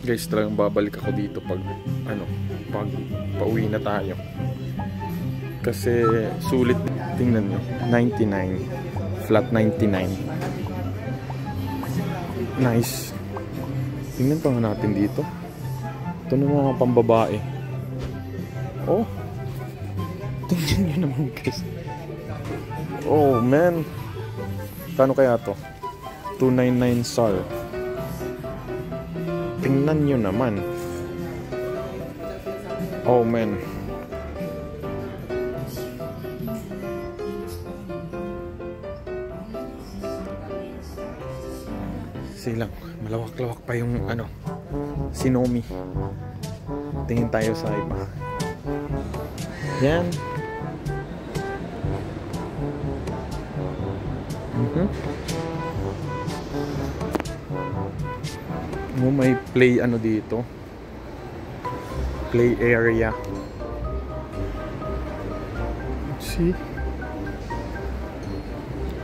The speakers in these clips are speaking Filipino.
Guys, talagang babalik ako dito pag pag pauwi na tayo. Kasi sulit, tingnan nyo, 99, flat 99. Nice. Tingnan pa nga natin dito. Ito na mga pambabae. Oh, tingnan nyo naman guys. Oh man, kano kaya to? 299 SAR. Tingnan nyo naman. Oh man. Silang malawak-lawak pa yung Sinomi. Tingin tayo sa iba. Yan. May play dito. Play area. See?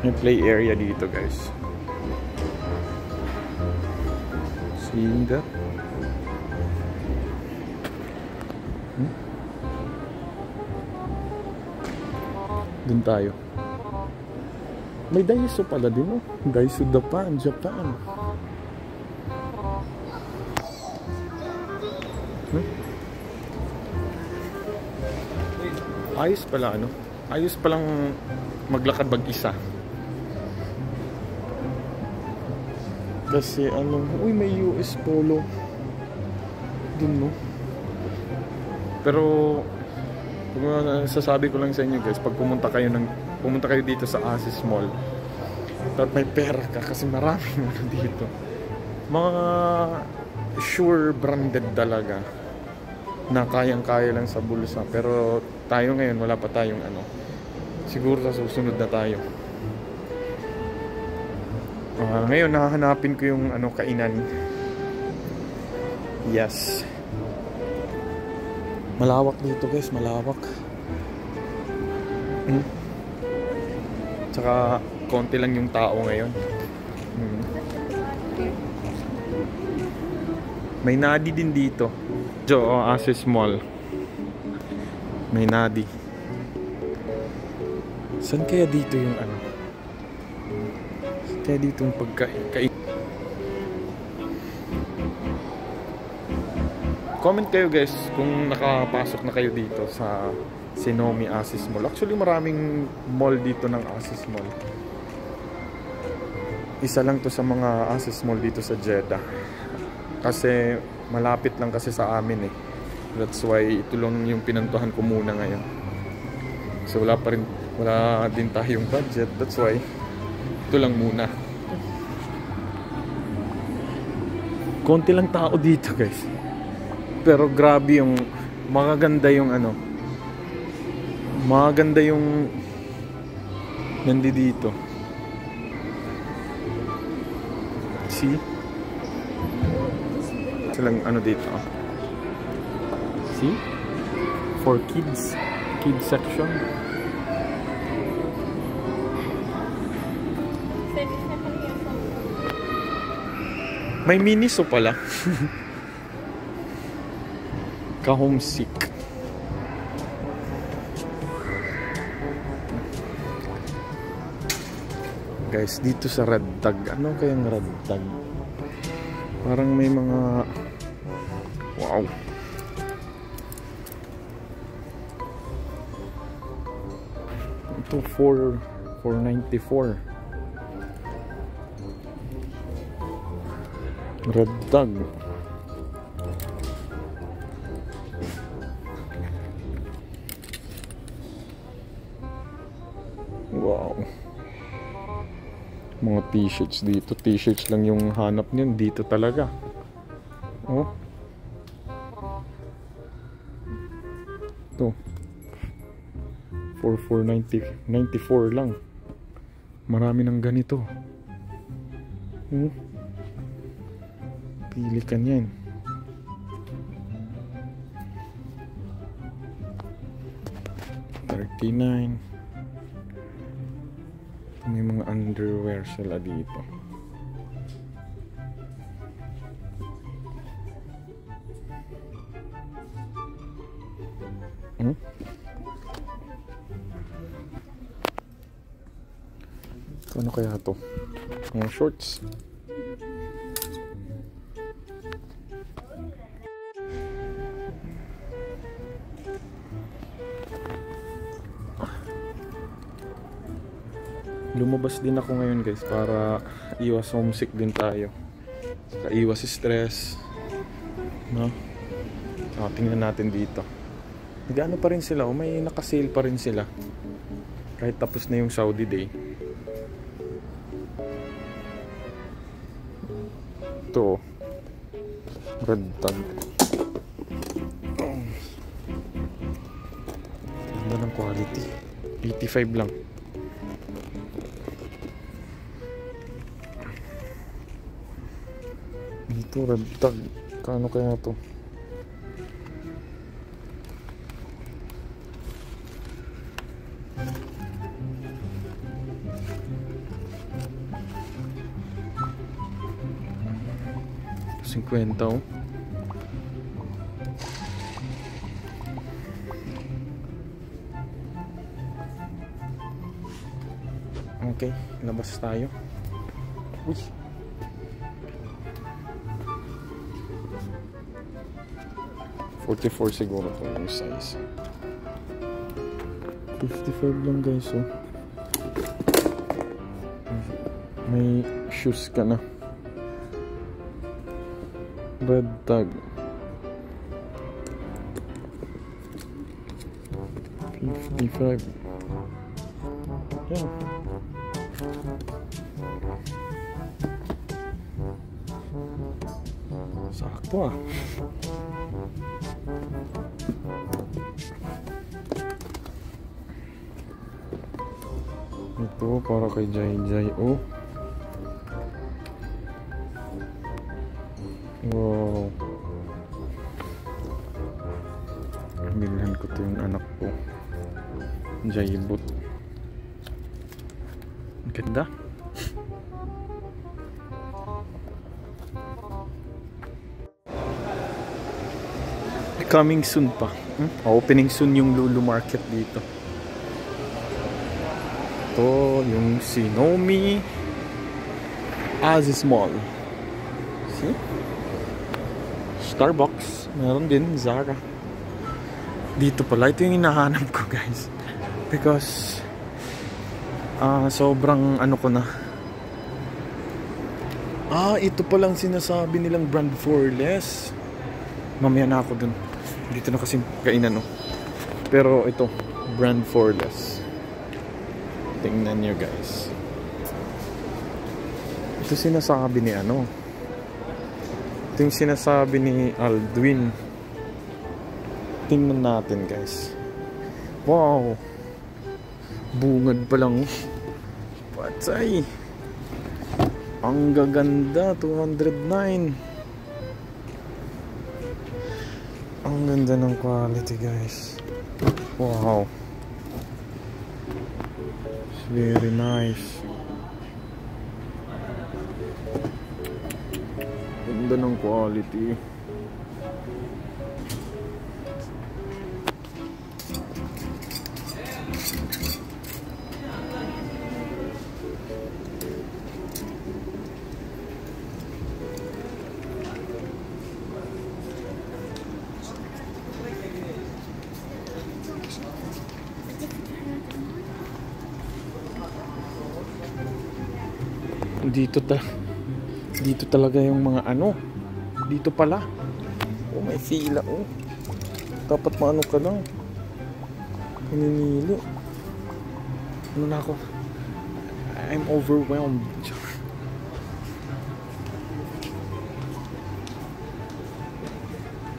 May play area dito, guys. Seeing that? Dun tayo. May Daiso pala din, Daiso Japan. Ayos pala, ayos palang maglakad mag-isa. Kasi uy, may US Polo dun, Pero sasabi ko lang sa inyo guys, pag pumunta kayo dito sa Asis Mall, dapat may pera ka kasi maraming dito. Mga sure branded talaga na kayang-kaya lang sa bulsa. Pero tayo ngayon wala pa tayong siguro sa susunod na tayo. Ngayon nahahanapin ko yung kainan. Yes. Malawak dito guys, malawak. Tsaka konti lang yung tao ngayon. May Nadi din dito. Asis Mall. May Nadi. Saan kaya dito yung kaya dito yung pagkain? Comment kayo guys kung nakapasok na kayo dito sa Sinomi Asis Mall. Actually maraming mall dito ng Asis Mall. Isa lang to sa mga Asis Mall dito sa Jeddah. Kasi malapit lang kasi sa amin That's why ito lang yung pinantuhan ko muna ngayon. So wala din tayong budget. That's why ito lang muna. Konti lang tao dito guys. Pero grabe yung maganda yung maganda yung nandito. See? Silang dito. See? For kids section. May Miniso pala. Ka-homesick. Guys, dito sa Radtag. Ano kayang Radtag? Parang may mga wow. Ito 494. Radtag. Wow. Mga t-shirts dito. T-shirts lang yung hanap niyan. Dito talaga. Oh. Ito. 94 lang. Marami ng ganito. Pili ka niyan. $39. May mga underwear sila dito. Ano kaya to? Mga shorts. Lumabas din ako ngayon guys para iwas homesick din tayo. Saka iwas stress. No? So, tingnan natin dito. Nag-ano pa rin sila, may nakasale pa rin sila. Kahit tapos na yung Saudi Day. Ito. Red tag. Ganda ng quality. 85 lang. Ito, red tag. Kano kaya to? $50. Oh. Okay, labas tayo. Uy. $44 siguro to yung size. 55 lang guys, oh. May shoes ka na. Red tag. 55. Yan. Sakto ah. Ito para kay Jai Jai. Oh. Wow. Bilhan ko to yung anak ko. Jaibut. Ang ganda. Coming soon pa. Opening soon yung Lulu Market dito. Ito yung Shinomi Aziz Mall. See? Starbucks. Meron din Zara. Dito pala. Ito yung hinahanap ko guys. Because sobrang ano ko na. Ito palang sinasabi nilang brand for less. Mamaya na ako dun. Dito na kasi kainan, no. Pero ito, brand for less. Tingnan nyo guys. Ito sinasabi ni ano. Ito yung sinasabi ni Aldwin. Tingnan natin guys. Wow. Bungad pa lang. Patay. Ang gaganda. 209. Ang ganda ng quality guys. Wow. It's very nice. Ganda ng quality. Dito talaga yung mga ano. Dito pala. Oh, may fila, oh. Dapat maano ka lang. Paninili. Ano na ako? I'm overwhelmed.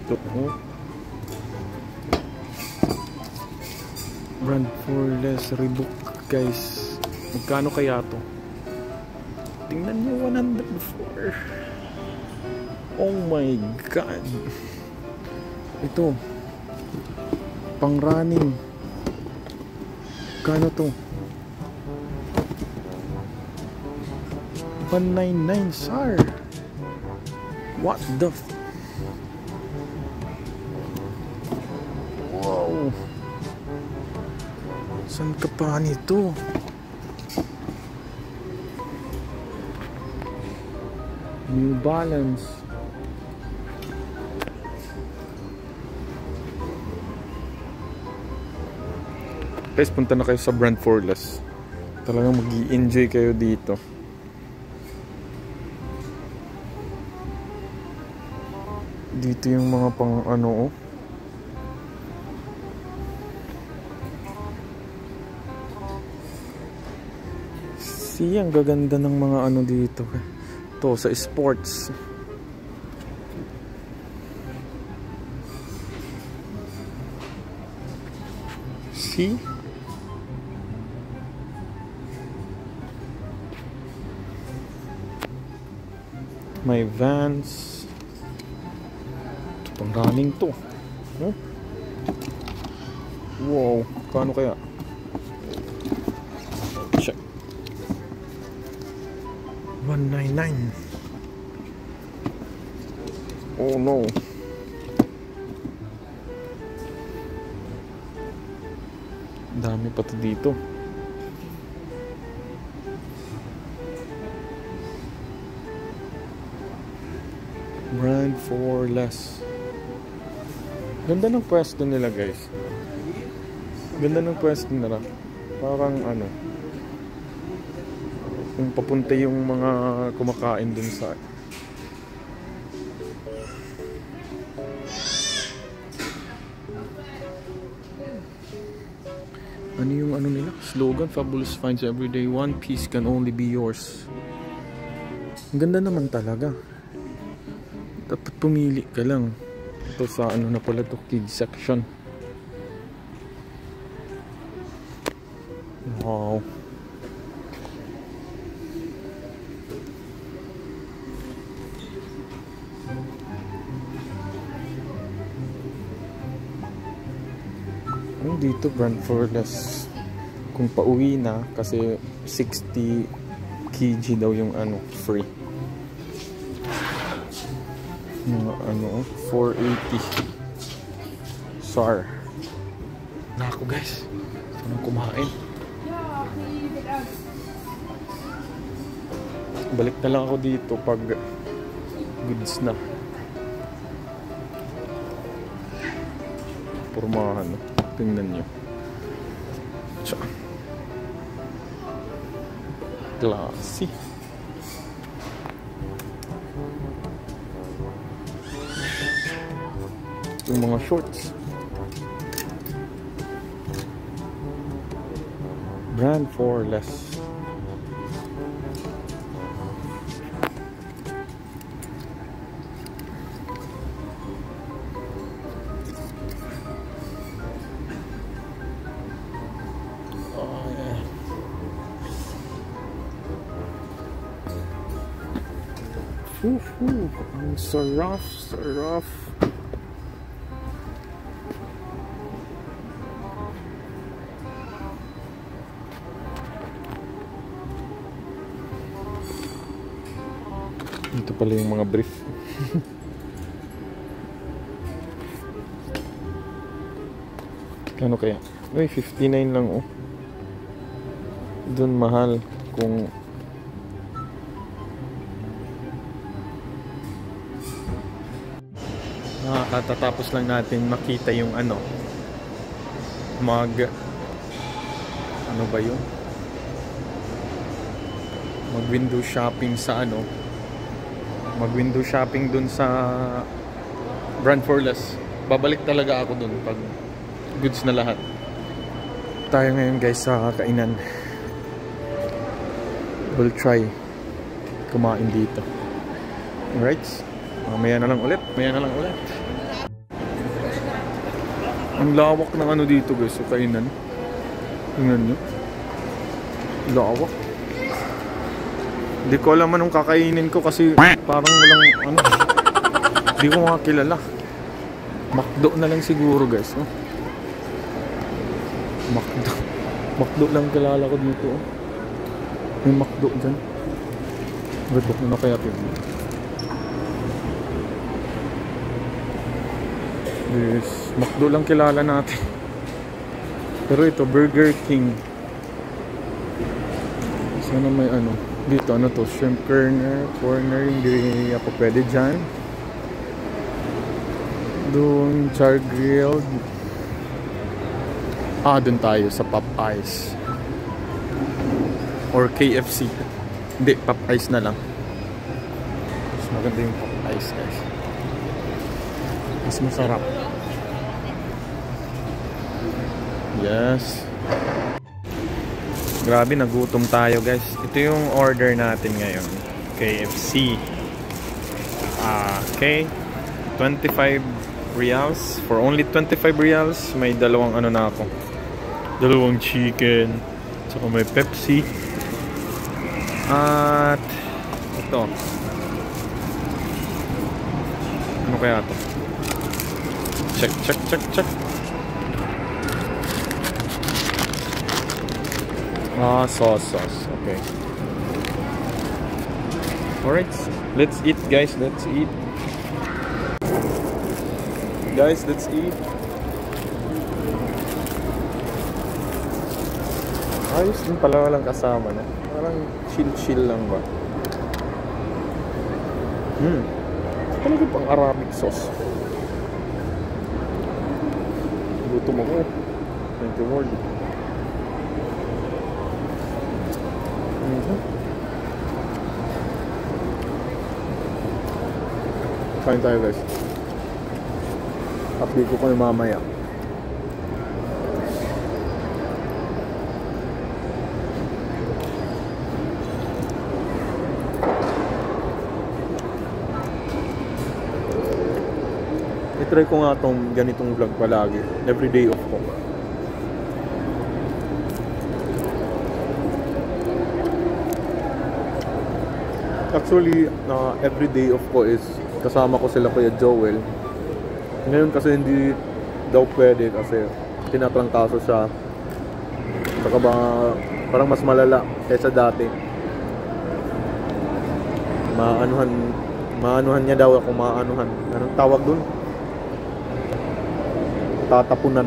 Ito, oh. Brand for less Reebok, guys. Magkano kaya to? Tingnan nyo, 104. Oh my god. Ito. Pang running. Kano to? 199 SAR. What the wow. Saan ka pa nito? New Balance. Guys, punta na kayo sa Brand for Less. Talagang mag-i-enjoy kayo dito. Dito yung mga pang ano, oh. See, ang gaganda ng mga ano dito. To sa sports. See? May Vans. Pang running to. Huh? Wow, paano kaya? Check. 199. Oh no. Dami pa to dito. Brand for Less. Ganda ng pwesto nila, guys. Ganda ng pwesto nila. Parang ano, kung papunta yung mga kumakain dun sa ano yung ano nila? Slogan, fabulous finds every day. One piece can only be yours. Ang ganda naman talaga. Dapat pumili ka lang. Ito sa ano na pala to, kids section. Wow. Dito Brand for Less. Kung pauwi na, kasi 60 kg daw yung ano, free. Ano, 480 SAR. Na ako, guys. Saan kumain? Balik na lang ako dito pag goods na. Pormahan, no? Tingnan nyo. Tiyan. Classy. Yung mga shorts. Brand for Less. Ang sarap, sarap. Ito pala yung mga brief. Ano kaya? Uy, 59 lang, oh. Doon mahal kung katatapos lang natin makita yung ano, ano ba yun, mag window shopping sa ano, mag window shopping dun sa Brand for Less. Babalik talaga ako dun pag goods na lahat. Tayo ngayon, guys, sa kainan. We'll try kumain dito. Alright, maya na lang ulit. Ang lawak ng ano dito, guys, sa kainan. Tingnan nyo. Lawak. Hindi ko alam anong kakainin ko kasi parang walang ano. Hindi ko makakilala. McDo na lang siguro, guys. Oh. McDo lang kilala ko dito. Oh. May McDo dyan. Redbook na kaya ito. Yes, McDo lang kilala natin. Pero ito, Burger King. Sana may ano. Dito, ano to? Shrimp corner. Hindi ako pwede dyan. Doon, char grilled. Doon tayo sa Popeyes. Or KFC. Hindi, Popeyes na lang. Mas maganda yung Popeyes, guys. Mas masarap. Yes. Grabe, nagutom tayo, guys. Ito yung order natin ngayon. KFC. Okay. 25 reals. For only 25 reals, may dalawang ano na ako. Dalawang chicken. Saka may Pepsi. At ito. Ano kaya ito? Check. Sauce. Okay. Alright. Let's eat, guys. Let's eat. Guys, let's eat. Ayos din pala walang kasama, no? Parang chill lang ba? Talaga pang Arabic sauce. Gutom ako. Thank you, Lord. Kain tayo, guys. Update ko kayo mamaya. I-try ko nga tong ganitong vlog palagi. Everyday off ko. Actually, everyday off ko is kasama ko sila Kuya Joel. Ngayon kasi hindi daw pwede kasi tinatrangkaso siya. Saka ba parang mas malala kaysa dati. Maanuhan niya daw ako, maanuhan. Anong tawag dun? Tatapunan.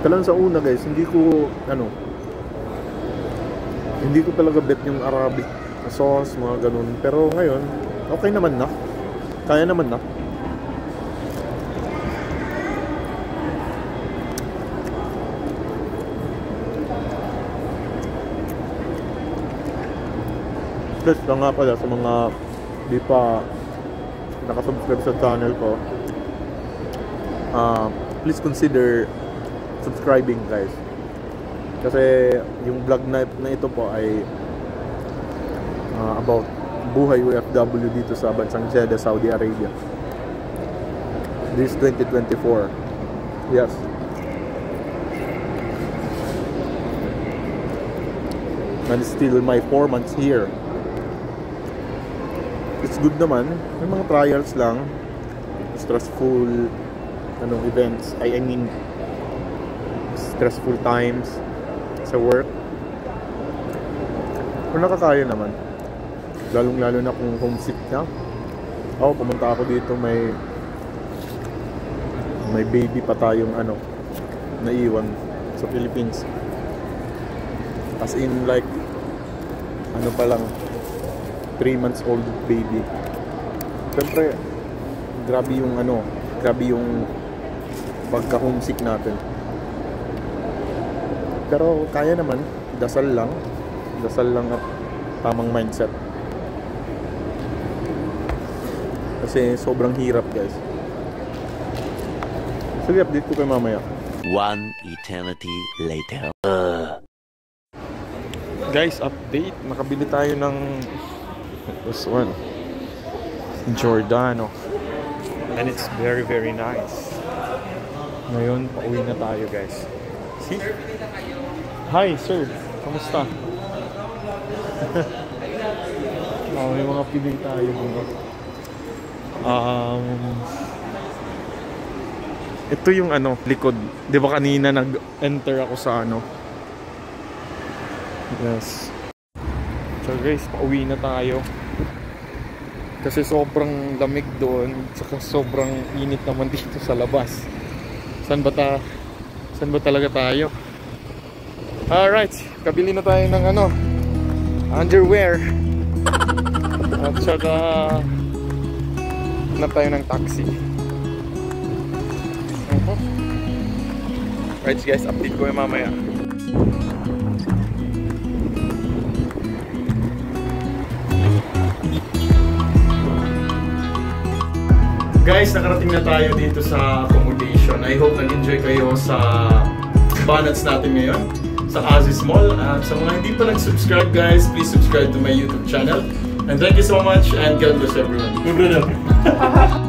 Kalan sa una, guys, hindi ko talaga bet yung Arabic sauce, mga ganun. Pero ngayon, okay naman na. Kaya naman na. Plus lang nga pala sa mga di pa nakasubscribe sa channel ko, please consider subscribing, guys, kasi yung vlog na ito po ay about buhay OFW dito sa bansang Jeddah, Saudi Arabia. This 2024. Yes. And still my 4 months here. It's good naman. May mga trials lang. Stressful events. I mean stressful times sa work. Pero nakakaya naman. Lalong-lalo na kung homesick na. Pumunta ako dito, may baby pa tayong naiwan sa Philippines. As in like pa lang 3 months old baby. Siyempre grabe yung pagka-homesick natin. Pero kaya naman, dasal lang at tamang mindset. Kasi sobrang hirap, guys. Sige, update ko kayo mamaya. One eternity later. Guys, update. Nakabili tayo ng this one, Giordano. And it's very, very nice. Ngayon, pauwi na tayo, guys. See? Hi, sir. Kamusta? May mga pili tayo dito. Ito yung ano, likod. Di ba kanina nag-enter ako sa ano? Yes. So guys, pauwi na tayo. Kasi sobrang lamig doon. Saka sobrang init naman dito sa labas. Saan ba talaga tayo? Alright, kabili na tayo ng ano, underwear. At saka hanap tayo ng taxi. Right guys, update ko yung mamaya. Guys, nakarating na tayo dito sa accommodation. I hope nag-enjoy kayo sa bannets natin ngayon sa Aziz Mall. At sa mga hindi pa nag-subscribe guys, please subscribe to my YouTube channel. And thank you so much and God bless everyone.